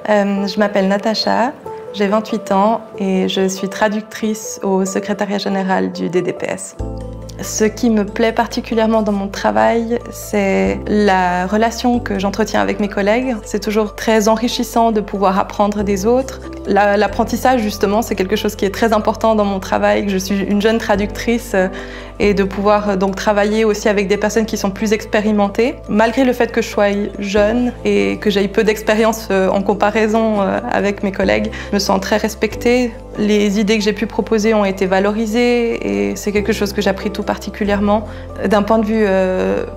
Je m'appelle Natacha, j'ai 28 ans et je suis traductrice au secrétariat général du DDPS. Ce qui me plaît particulièrement dans mon travail, c'est la relation que j'entretiens avec mes collègues. C'est toujours très enrichissant de pouvoir apprendre des autres. L'apprentissage, justement, c'est quelque chose qui est très important dans mon travail. Je suis une jeune traductrice et de pouvoir donc travailler aussi avec des personnes qui sont plus expérimentées. Malgré le fait que je sois jeune et que j'ai peu d'expérience en comparaison avec mes collègues, je me sens très respectée. Les idées que j'ai pu proposer ont été valorisées et c'est quelque chose que j'apprécie tout particulièrement. D'un point de vue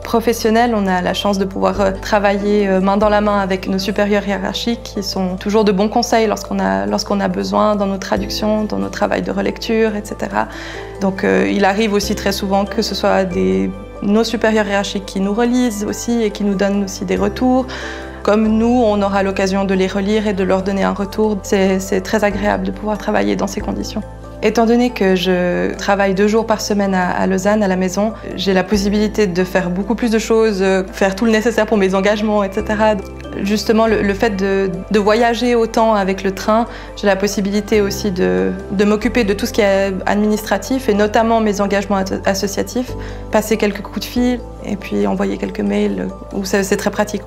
professionnel, on a la chance de pouvoir travailler main dans la main avec nos supérieurs hiérarchiques qui sont toujours de bons conseils lorsqu'on a besoin dans nos traductions, dans nos travaux de relecture, etc. Donc il arrive aussi très souvent que ce soit nos supérieurs hiérarchiques qui nous relisent aussi et qui nous donnent aussi des retours. Comme nous, on aura l'occasion de les relire et de leur donner un retour. C'est très agréable de pouvoir travailler dans ces conditions. Étant donné que je travaille 2 jours par semaine à Lausanne, à la maison, j'ai la possibilité de faire beaucoup plus de choses, faire tout le nécessaire pour mes engagements, etc. Justement, le fait de voyager autant avec le train, j'ai la possibilité aussi de m'occuper de tout ce qui est administratif et notamment mes engagements associatifs, passer quelques coups de fil et puis envoyer quelques mails, où c'est très pratique.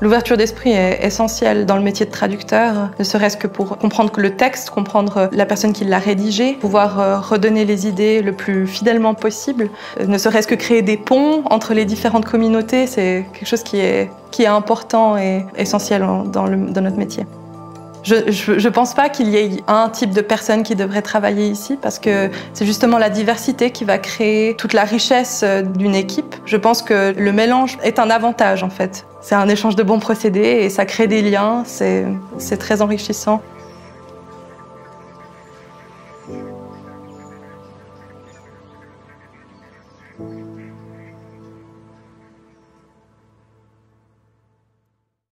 L'ouverture d'esprit est essentielle dans le métier de traducteur, ne serait-ce que pour comprendre le texte, comprendre la personne qui l'a rédigé, pouvoir redonner les idées le plus fidèlement possible, ne serait-ce que créer des ponts entre les différentes communautés, c'est quelque chose qui est important et essentiel dans notre métier. Je pense pas qu'il y ait un type de personne qui devrait travailler ici parce que c'est justement la diversité qui va créer toute la richesse d'une équipe. Je pense que le mélange est un avantage en fait. C'est un échange de bons procédés et ça crée des liens, c'est très enrichissant.